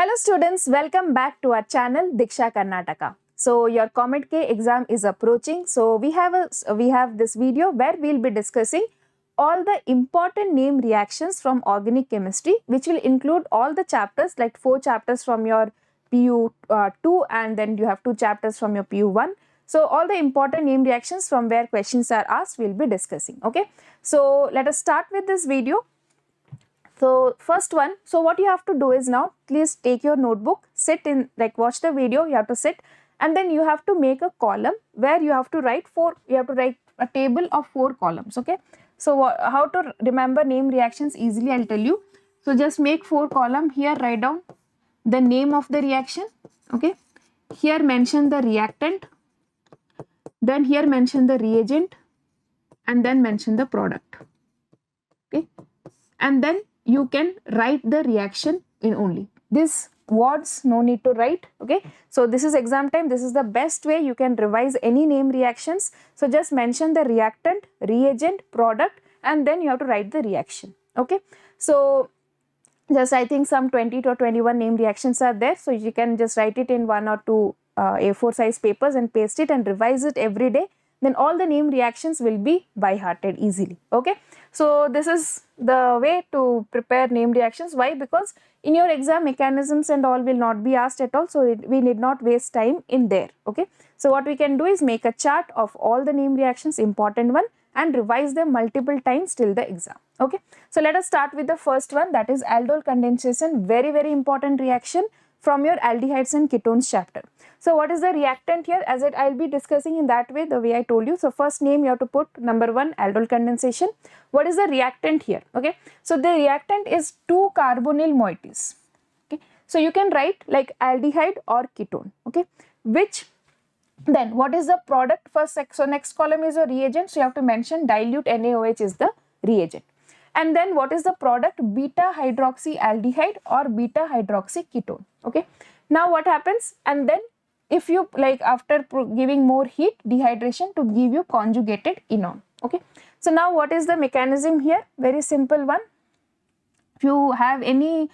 Hello students, welcome back to our channel Diksha Karnataka. So your COMEDK exam is approaching. So we have this video where we'll be discussing all the important name reactions from organic chemistry, which will include all the chapters, like 4 chapters from your PU2 and then you have 2 chapters from your PU1. So all the important name reactions from where questions are asked we'll be discussing. Okay. So let us start with this video. So first one, so what you have to do is now, please take your notebook, sit in, like watch the video, you have to sit and then you have to make a column where you have to write a table of 4 columns, okay. So how to remember name reactions easily, I'll tell you. So just make 4 columns, here write down the name of the reaction, okay. Here mention the reactant, then here mention the reagent and then mention the product, okay. And then you can write the reaction in only this words, no need to write, okay. So this is exam time, this is the best way you can revise any name reactions. So just mention the reactant, reagent, product and then you have to write the reaction, okay. So just I think some 20 to 21 name reactions are there, so you can just write it in 1 or 2 A4 size papers and paste it and revise it every day. Then all the name reactions will be by hearted easily, okay. So this is the way to prepare name reactions. Why? Because in your exam mechanisms and all will not be asked at all, so we need not waste time in there, okay. So what we can do is make a chart of all the name reactions, important one, and revise them multiple times till the exam, okay. So let us start with the first one, that is aldol condensation, very important reaction from your aldehydes and ketones chapter. So what is the reactant here? As I'll be discussing in that way, the way I told you. So first name you have to put number 1, aldol condensation. What is the reactant here? Okay. So the reactant is 2-carbonyl moieties. Okay. So you can write like aldehyde or ketone. Okay. Which then what is the product first? So next column is your reagent. So you have to mention dilute NaOH is the reagent. And then what is the product? Beta hydroxyaldehyde or beta hydroxyketone. Okay. Now what happens? And then if you like after giving more heat, dehydration to give you conjugated enone. Okay. So now what is the mechanism here? Very simple one. If you have any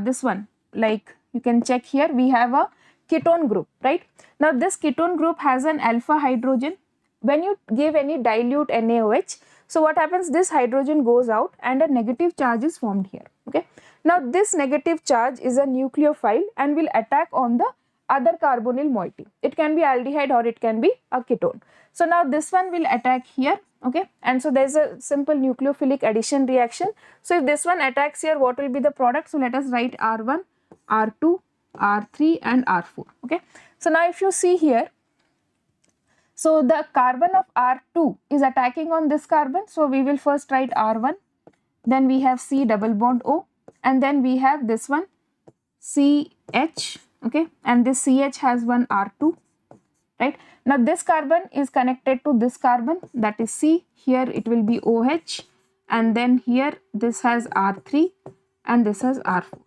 this one, like you can check here, we have a ketone group, right? Now this ketone group has an alpha hydrogen. When you give any dilute NaOH, so what happens? This hydrogen goes out and a negative charge is formed here, okay. Now this negative charge is a nucleophile and will attack on the other carbonyl moiety. It can be aldehyde or it can be a ketone. So now this one will attack here, okay, and so there is a simple nucleophilic addition reaction. So if this one attacks here, what will be the product? So let us write R1, R2, R3 and R4, okay. So now if you see here, so the carbon of R2 is attacking on this carbon. So we will first write R1, then we have C double bond O and then we have this one CH, okay, and this CH has one R2, right. Now this carbon is connected to this carbon, that is C, here it will be OH and then here this has R3 and this has R4,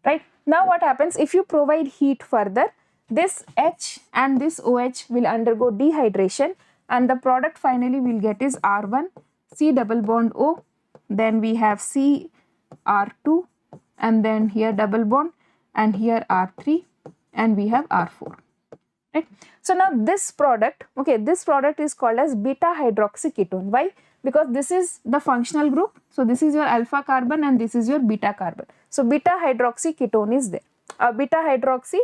right. Now what happens if you provide heat further? This H and this OH will undergo dehydration and the product finally we'll get is R1, C double bond O, then we have C R2 and then here double bond and here R3 and we have R4, right. So now this product, okay, this product is called as beta hydroxyketone. Why? Because this is the functional group. So this is your alpha carbon and this is your beta carbon. So beta hydroxyketone is there. Beta hydroxy,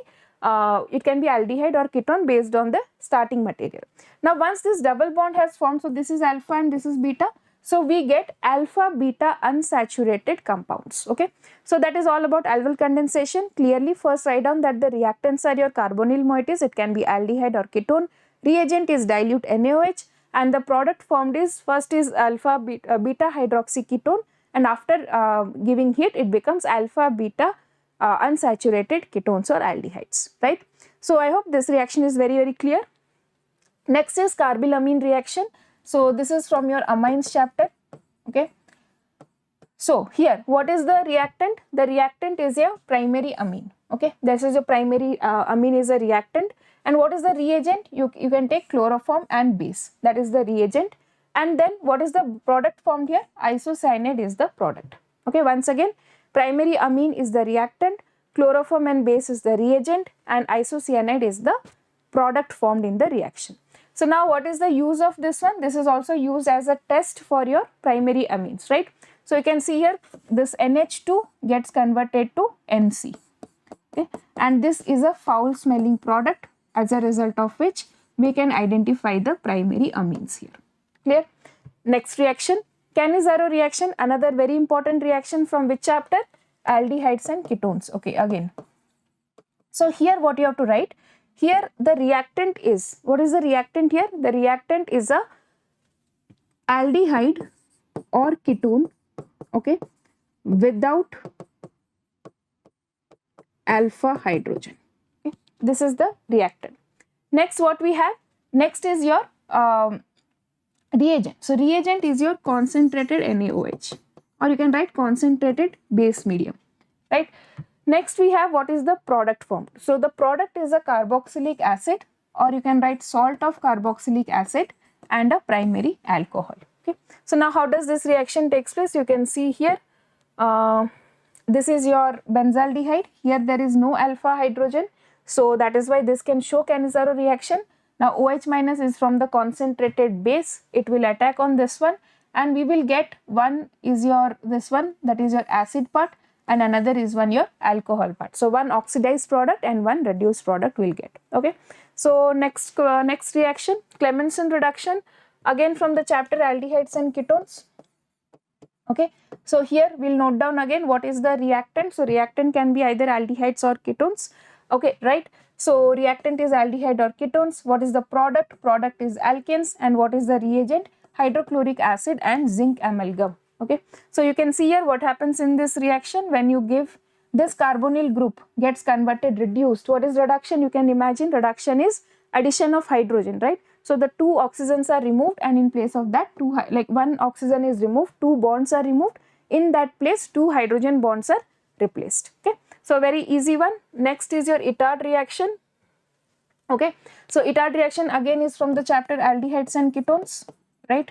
it can be aldehyde or ketone based on the starting material. Now once this double bond has formed, so this is alpha and this is beta, so we get alpha beta unsaturated compounds, okay. So that is all about aldol condensation. Clearly first write down that the reactants are your carbonyl moieties, it can be aldehyde or ketone, reagent is dilute NaOH and the product formed is first is alpha beta hydroxyketone and after giving heat it becomes alpha beta unsaturated ketones or aldehydes, right. So I hope this reaction is very clear. Next is carbylamine reaction. So this is from your amines chapter, okay. So here what is the reactant? The reactant is a primary amine, okay. This is a primary amine is a reactant. And what is the reagent? You can take chloroform and base, that is the reagent. And then what is the product formed here? Isocyanide is the product, okay. Once again, primary amine is the reactant, chloroform and base is the reagent, and isocyanide is the product formed in the reaction. So now what is the use of this one? This is also used as a test for your primary amines, right? So you can see here this NH2 gets converted to NC, okay? And this is a foul smelling product, as a result of which we can identify the primary amines here. Clear? Next reaction, Cannizaro reaction, another very important reaction from which chapter? Aldehydes and ketones. Okay, again. So here what you have to write, here the reactant is, what is the reactant here? The reactant is a aldehyde or ketone, okay, without alpha hydrogen. Okay. This is the reactant. Next what we have? Next is your reagent. So reagent is your concentrated NaOH, or you can write concentrated base medium, right? Next we have what is the product formed. So the product is a carboxylic acid, or you can write salt of carboxylic acid and a primary alcohol. Okay. So now how does this reaction takes place? You can see here, this is your benzaldehyde. Here there is no alpha hydrogen. So that is why this can show Cannizaro reaction. Now OH minus is from the concentrated base. It will attack on this one, and we will get one is your this one, that is your acid part, and another is one your alcohol part. So one oxidized product and one reduced product will get. Okay. So next reaction, Clemmensan reduction, again from the chapter aldehydes and ketones. Okay. So here we'll note down again what is the reactant. So reactant can be either aldehydes or ketones. Okay, right. So reactant is aldehyde or ketones. What is the product? Product is alkanes. And what is the reagent? Hydrochloric acid and zinc amalgam. Okay. So you can see here what happens in this reaction when you give this carbonyl group gets converted, reduced. What is reduction? You can imagine reduction is addition of hydrogen, right? So the two oxygens are removed, and in place of that one oxygen is removed, two bonds are removed. In that place two hydrogen bonds are replaced. Okay. So very easy one. Next is your Etard reaction. Okay. So Etard reaction again is from the chapter aldehydes and ketones, right?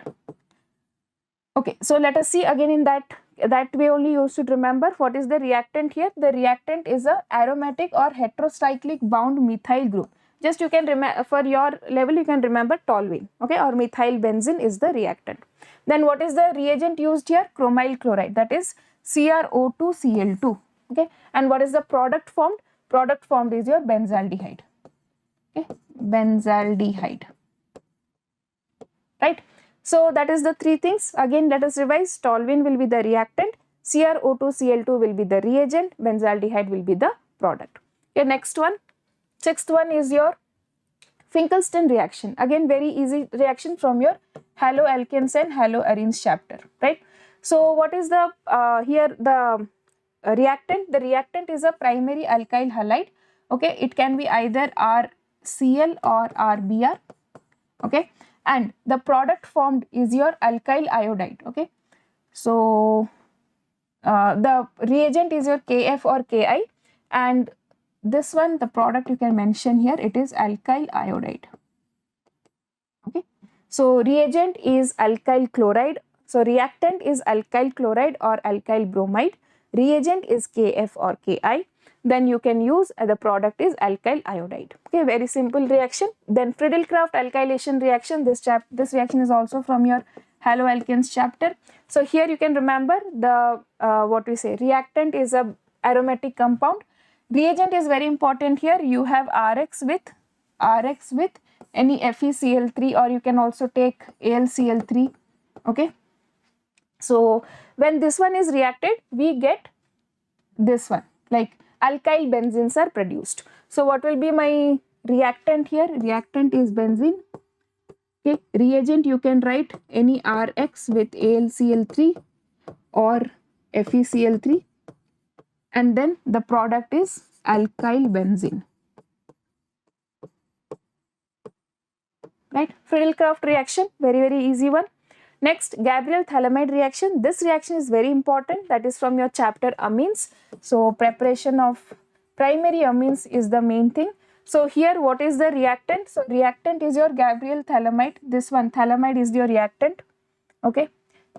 Okay. So let us see again in that way only you should remember what is the reactant here. The reactant is a aromatic or heterocyclic bound methyl group. Just you can remember, for your level you can remember toluene, okay, or methyl benzene is the reactant. Then what is the reagent used here? Chromyl chloride, that is CrO2Cl2. Okay, and what is the product formed? Product formed is your benzaldehyde. Okay, benzaldehyde, right? So that is the three things. Again let us revise. Toluene will be the reactant, CrO2Cl2 will be the reagent, benzaldehyde will be the product. Okay, next one, sixth one is your Finkelstein reaction. Again very easy reaction from your haloalkanes and haloarenes chapter, right? So what is the here the reactant? The reactant is a primary alkyl halide. Okay, it can be either RCl or RBr. Okay, and the product formed is your alkyl iodide. Okay, so the reagent is your KF or Ki, and this one, the product you can mention here, it is alkyl iodide. Okay, so reagent is alkyl chloride. So reactant is alkyl chloride or alkyl bromide. Reagent is KF or Ki. Then you can use the product is alkyl iodide. Okay, very simple reaction. Then Friedel-Crafts alkylation reaction. This reaction is also from your haloalkanes chapter. So here you can remember the what we say, reactant is a aromatic compound. Reagent is very important here. You have RX with any FeCl3, or you can also take AlCl3. Okay. So when this one is reacted, we get this one, like alkyl benzenes are produced. So what will be my reactant here? Reactant is benzene. Okay. Reagent you can write any RX with AlCl3 or FeCl3. And then the product is alkyl benzene, right? Friedel-Crafts reaction, very easy one. Next, Gabriel Phthalimide reaction. This reaction is very important, that is from your chapter amines. So preparation of primary amines is the main thing. So here what is the reactant? So reactant is your Gabriel Phthalimide. This one, phthalimide is your reactant. Okay,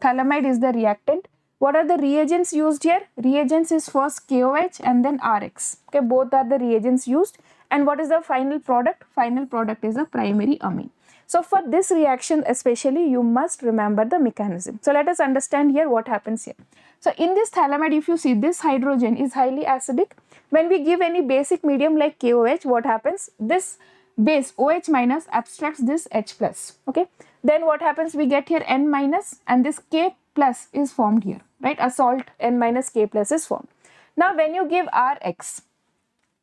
phthalimide is the reactant. What are the reagents used here? Reagents is first KOH and then RX. Okay, both are the reagents used. And what is the final product? Final product is a primary amine. So for this reaction especially, you must remember the mechanism. So let us understand here what happens here. So in this phthalimide, if you see, this hydrogen is highly acidic. When we give any basic medium like KOH, what happens? This base OH minus abstracts this H plus. Okay. Then what happens? We get here N minus and this K plus is formed here, right? A salt N minus K plus is formed. Now when you give RX,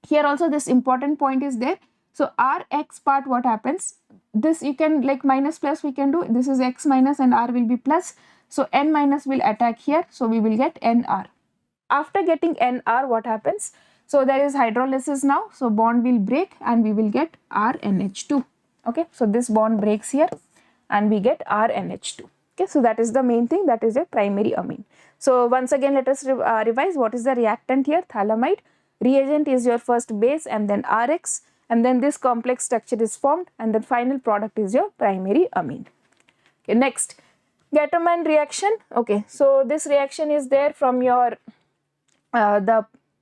here also this important point is there. So Rx part, what happens? This you can, like minus plus we can do. This is X minus and R will be plus. So N minus will attack here. So we will get NR. After getting NR, what happens? So there is hydrolysis now. So bond will break and we will get RNH2. Okay. So this bond breaks here and we get RNH2. Okay. So that is the main thing. That is a primary amine. So once again, let us revise. What is the reactant here? Phthalimide. Reagent is your first base and then Rx. And then this complex structure is formed and the final product is your primary amine. Okay, next, Gattermann reaction. Okay, so this reaction is there from your,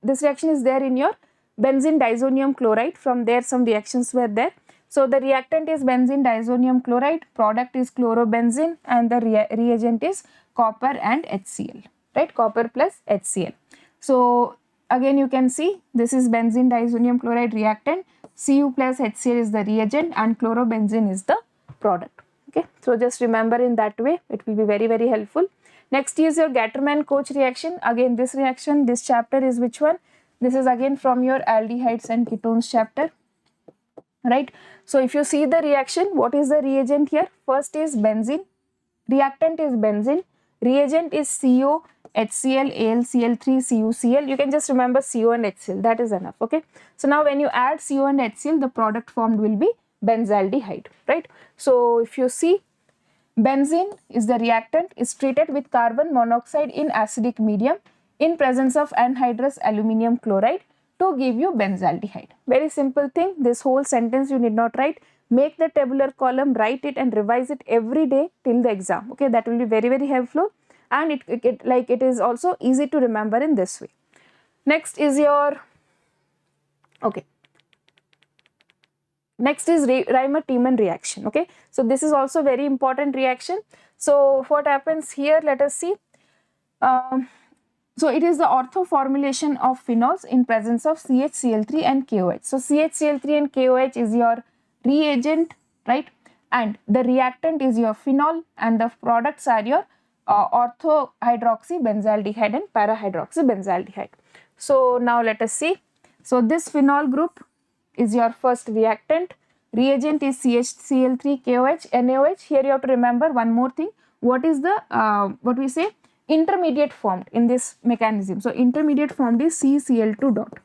this reaction is there in your benzene disonium chloride. From there some reactions were there. So the reactant is benzene disonium chloride, product is chlorobenzene and the reagent is copper and HCl, right? Copper plus HCl. So again you can see this is benzene disonium chloride reactant. Cu plus HCl is the reagent and chlorobenzene is the product. Okay, so just remember in that way, it will be very, very helpful. Next is your Gattermann Koch reaction. Again this reaction, this chapter is which one? This is again from your aldehydes and ketones chapter, right? So if you see the reaction, what is the reagent here? First is benzene, reactant is benzene, reagent is CO, HCl, AlCl3, CuCl. You can just remember CO and HCl, that is enough. Okay, so now when you add CO and HCl, the product formed will be benzaldehyde, right? So if you see, benzene is the reactant, is treated with carbon monoxide in acidic medium in presence of anhydrous aluminium chloride to give you benzaldehyde. Very simple thing. This whole sentence you need not write. Make the tabular column, write it and revise it every day till the exam. Okay, that will be very, very helpful. And it is also easy to remember in this way. Next is your, okay, next is Reimar Tiemann reaction. Okay, so this is also very important reaction. So what happens here, let us see. So it is the ortho formulation of phenols in presence of CHCl3 and KOH. So CHCl3 and KOH is your reagent, right? And the reactant is your phenol and the products are your orthohydroxybenzaldehyde and parahydroxybenzaldehyde. So now let us see. So this phenol group is your first reactant, reagent is CHCl3, KOH, NaOH. Here you have to remember one more thing. What is the, what we say, intermediate formed in this mechanism. So intermediate formed is CCl2 dot.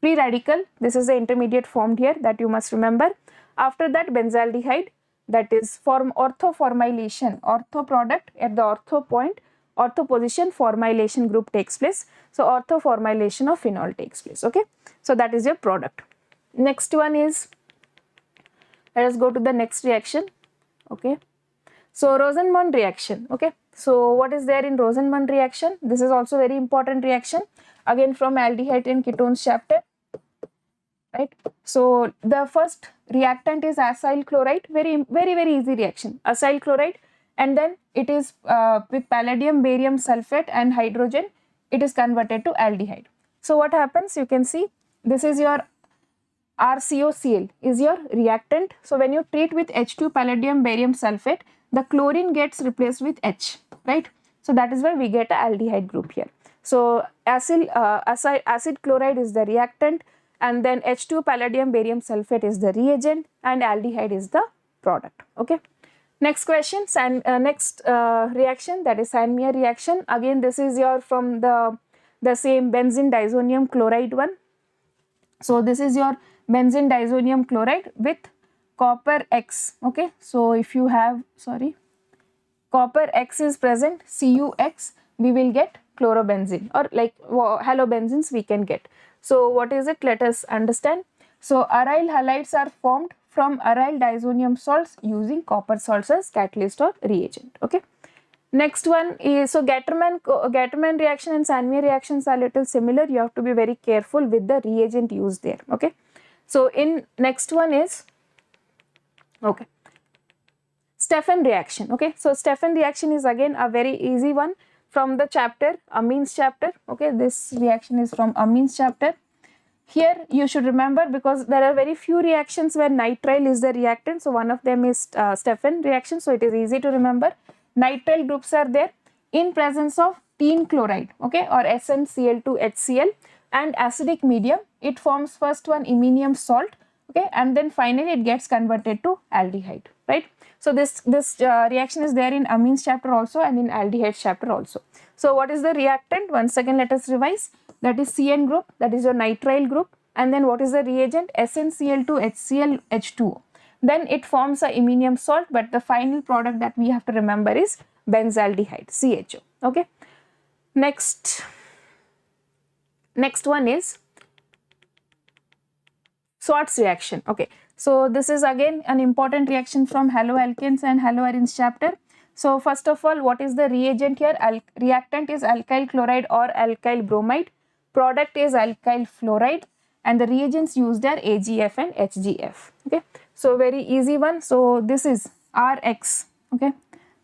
Free radical, this is the intermediate formed here that you must remember. After that benzaldehyde, that is ortho formylation, ortho product at the ortho point, ortho position formylation group takes place. So ortho formylation of phenol takes place. Okay, so that is your product. Next one is, let us go to the next reaction. Okay, so Rosenmund reaction. Okay, so what is there in Rosenmund reaction? This is also very important reaction, again from aldehyde and ketones chapter, right? So the first reactant is acyl chloride, very easy reaction, acyl chloride, and then it is with palladium barium sulfate and hydrogen, it is converted to aldehyde. So what happens, you can see this is your RCOCl is your reactant. So when you treat with H2 palladium barium sulfate, the chlorine gets replaced with H, right? So that is why we get a aldehyde group here. So acid chloride is the reactant, and then H2 palladium barium sulfate is the reagent and aldehyde is the product. Okay, next question, next reaction, that is Sandmeyer reaction. Again this is your from the same benzene disonium chloride one. So this is your benzene disonium chloride with copper X. Okay, so if you have, sorry, copper X is present, CuX, we will get chlorobenzene, or like halobenzenes we can get. So what is it? Let us understand. So aryl halides are formed from aryl disonium salts using copper salts as catalyst or reagent. Okay. Next one is, so Gatterman reaction and Sandmeyer reactions are little similar. You have to be very careful with the reagent used there. Okay. So in next one is, okay, Stephan reaction. Okay. So Stephan reaction is again a very easy one from the chapter, amines chapter. Okay. This reaction is from amines chapter. Here you should remember, because there are very few reactions where nitrile is the reactant. So one of them is Stephan reaction. So it is easy to remember. Nitrile groups are there in presence of tin chloride, okay, or SnCl2HCl, and acidic medium. It forms first one iminium salt, okay, and then finally it gets converted to aldehyde, right? So this reaction is there in amines chapter also and in aldehydes chapter also. So what is the reactant? Once again let us revise. That is CN group, that is your nitrile group, and then what is the reagent? SnCl2HClH2O. Then it forms a iminium salt, but the final product that we have to remember is benzaldehyde, CHO. Okay. Next one is Swarts reaction. Okay. So this is again an important reaction from haloalkanes and haloarenes chapter. So first of all, what is the reagent here? Reactant is alkyl chloride or alkyl bromide. Product is alkyl fluoride, and the reagents used are AgF and HgF. Okay. So very easy one. So this is Rx. Okay.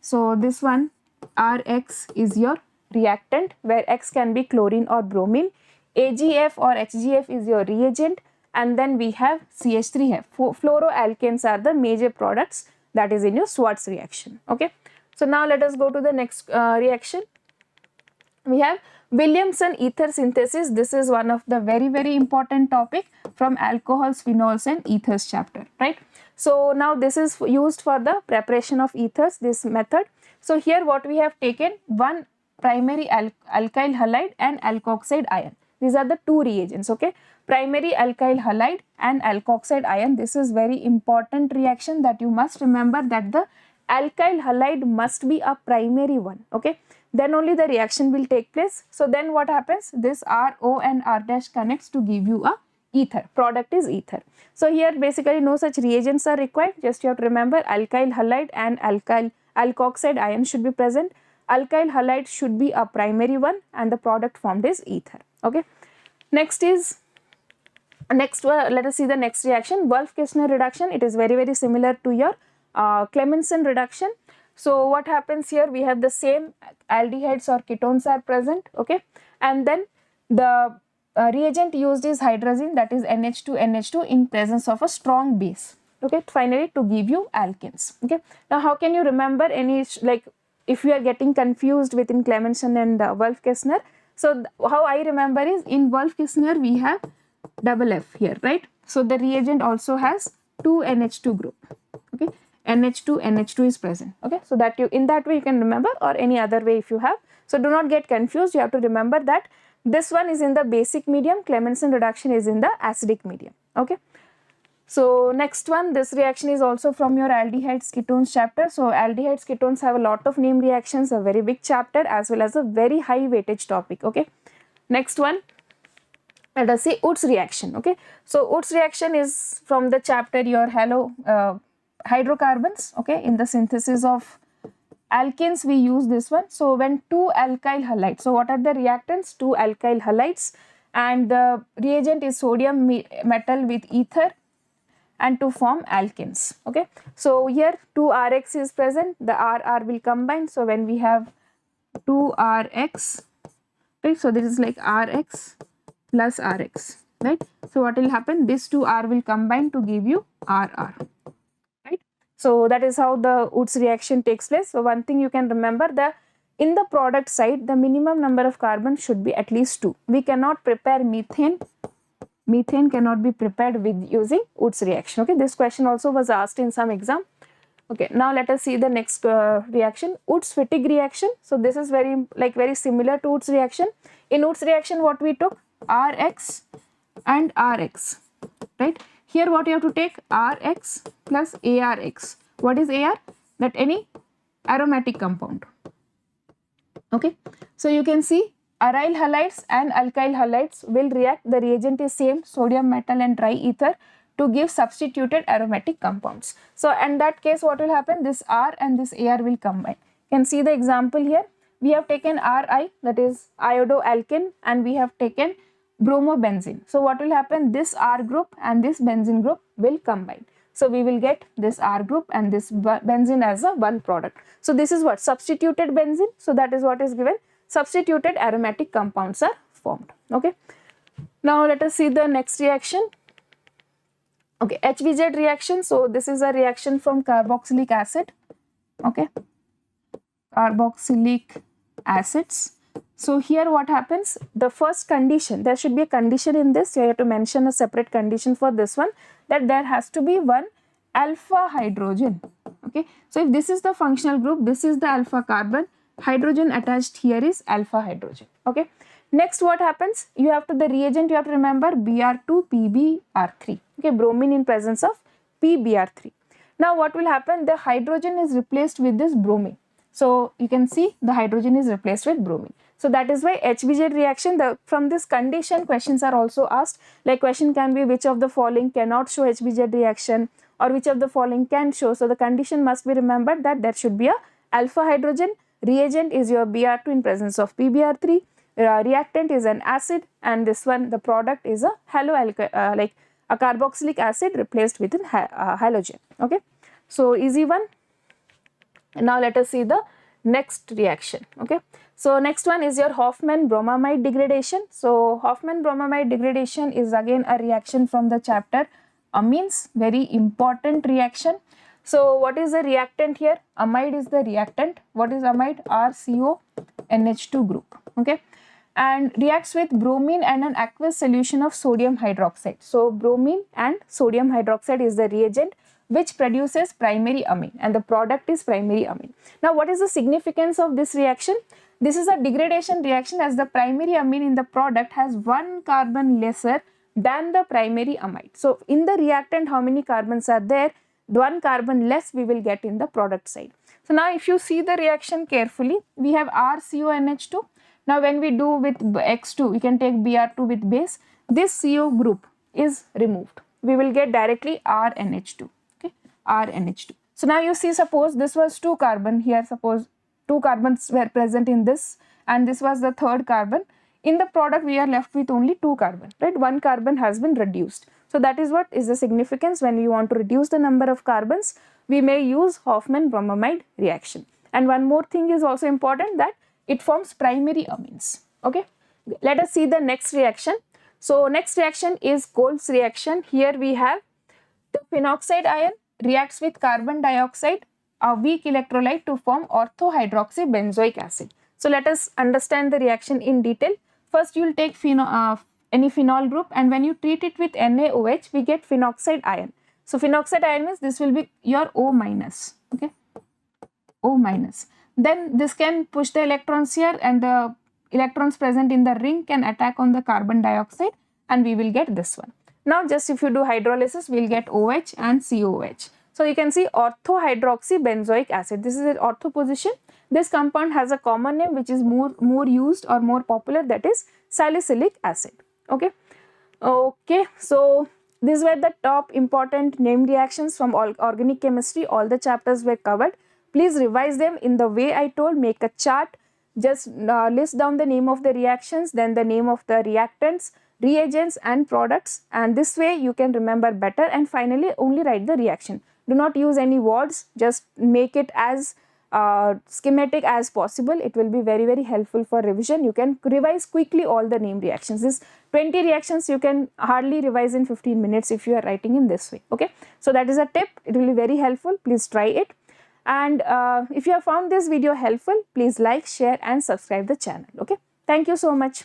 So this one Rx is your reactant, where X can be chlorine or bromine. AgF or HgF is your reagent, and then we have CH3F. Fluoroalkanes are the major products that is in your Swarts reaction. Okay. So now let us go to the next reaction. We have Williamson ether synthesis. This is one of the very important topic from alcohols, phenols and ethers chapter, right? So now this is used for the preparation of ethers, this method. So here what we have taken, one primary alkyl halide and alkoxide ion. These are the two reagents, okay? Primary alkyl halide and alkoxide ion. This is very important reaction that you must remember, that the alkyl halide must be a primary one, okay? Then only the reaction will take place. So then what happens? This RO and R dash connects to give you a ether. Product is ether. So here basically no such reagents are required. Just you have to remember alkyl halide and alkoxide ion should be present. Alkyl halide should be a primary one and the product formed is ether. Okay. Next one, let us see the next reaction, Wolff-Kishner reduction. It is very similar to your Clemmensan reduction. So what happens here? We have the same aldehydes or ketones are present, okay, and then the reagent used is hydrazine, that is NH2NH2 in presence of a strong base, okay, finally to give you alkenes. Okay, now how can you remember any, like if you are getting confused within Clemmensan and Wolff-Kishner? So how I remember is, in Wolff-Kishner we have double F here, right? So the reagent also has 2 NH2 group, okay, NH2 is present, okay. So that you, in that way you can remember, or any other way if you have. So do not get confused. You have to remember that this one is in the basic medium, Clemmensan reduction is in the acidic medium, okay. So next one, this reaction is also from your aldehydes ketones chapter. So aldehydes ketones have a lot of name reactions, a very big chapter as well as a very high weightage topic, okay. Next one, let us see Wurtz reaction, okay. So Wurtz reaction is from the chapter your hydrocarbons, okay. In the synthesis of alkanes we use this one. So when two alkyl halides, so what are the reactants? Two alkyl halides, and the reagent is sodium metal with ether and to form alkenes, okay. So here 2Rx is present, the RR will combine. So when we have 2Rx, right, so this is like Rx plus Rx, right. So what will happen? This 2R will combine to give you RR. So that is how the Wurtz reaction takes place. So one thing you can remember, in the product side, the minimum number of carbons should be at least 2. We cannot prepare methane. Methane cannot be prepared with using Wurtz reaction. Okay, this question also was asked in some exam. Okay, now let us see the next reaction, Wurtz-Fittig reaction. So this is very similar to Wurtz reaction. In Wurtz reaction, what we took? Rx and Rx, right? Here what you have to take? Rx plus ARX. What is AR? That any aromatic compound. Okay. So you can see aryl halides and alkyl halides will react. The reagent is same, sodium metal and dry ether, to give substituted aromatic compounds. So in that case what will happen? This R and this AR will combine. can see the example here. We have taken Ri, that is iodoalkane, and we have taken bromobenzene. So what will happen? This R group and this benzene group will combine. So we will get this R group and this benzene as a one product. So this is what? Substituted benzene. So that is what is given. Substituted aromatic compounds are formed. Okay. Now let us see the next reaction. Okay, HVZ reaction. So this is a reaction from carboxylic acid. Okay, carboxylic acids. So here what happens? The first condition, there should be a condition in this. You have to mention a separate condition for this one, that there has to be one alpha hydrogen. Okay, so if this is the functional group, this is the alpha carbon, hydrogen attached here is alpha hydrogen. Okay. Next, what happens? You have to, the reagent you have to remember, Br2 PbR3. Okay, bromine in presence of PbR3. Now what will happen? The hydrogen is replaced with this bromine. So you can see the hydrogen is replaced with bromine. So that is why HVZ reaction, from this condition questions are also asked. Like question can be which of the following cannot show HVZ reaction, or which of the following can show. So the condition must be remembered that there should be a alpha hydrogen, reagent is your Br2 in presence of PbR3, reactant is an acid, and this one, the product is a like a carboxylic acid replaced with a halogen. Okay, so easy one. Now let us see the next reaction. Okay, so next one is your Hoffmann bromamide degradation. So Hoffmann bromamide degradation is again a reaction from the chapter amines, very important reaction. So what is the reactant here? Amide is the reactant. What is amide? RCONH2 group. Okay, and reacts with bromine and an aqueous solution of sodium hydroxide. So bromine and sodium hydroxide is the reagent which produces primary amine, and the product is primary amine. Now what is the significance of this reaction? This is a degradation reaction, as the primary amine in the product has one carbon lesser than the primary amide. So in the reactant, how many carbons are there? One carbon less we will get in the product side. So now if you see the reaction carefully, we have RCONH2. Now when we do with X2, we can take Br2 with base. This CO group is removed. We will get directly RNH2. Okay, RNH2. So now you see, suppose this was 2 carbon here, suppose 2 carbons were present in this, and this was the third carbon. In the product we are left with only 2 carbon, right? 1 carbon has been reduced. So that is what is the significance. When we want to reduce the number of carbons, we may use Hoffmann bromamide reaction. And one more thing is also important, that it forms primary amines. Okay, let us see the next reaction. So next reaction is Kolbes reaction. Here we have the phenoxide ion reacts with carbon dioxide, a weak electrolyte, to form orthohydroxybenzoic acid. So let us understand the reaction in detail. First you will take any phenol group, and when you treat it with NaOH, we get phenoxide ion. So phenoxide ion means this will be your O minus. Okay, O minus. Then this can push the electrons here, and the electrons present in the ring can attack on the carbon dioxide, and we will get this one. Now just if you do hydrolysis, we will get OH and COH. So you can see orthohydroxybenzoic acid. This is an ortho position. This compound has a common name which is more used or more popular, that is salicylic acid. Okay. Okay. So these were the top important name reactions from organic chemistry. All the chapters were covered. Please revise them in the way I told. Make a chart. Just list down the name of the reactions, then the name of the reactants, reagents and products, and this way you can remember better. And finally only write the reaction. Do not use any words. Just make it as schematic as possible. It will be very, very helpful for revision. You can revise quickly all the name reactions. This 20 reactions you can hardly revise in 15 minutes if you are writing in this way. Okay, so that is a tip. It will be very helpful. Please try it. And if you have found this video helpful, please like, share and subscribe the channel. Okay, thank you so much.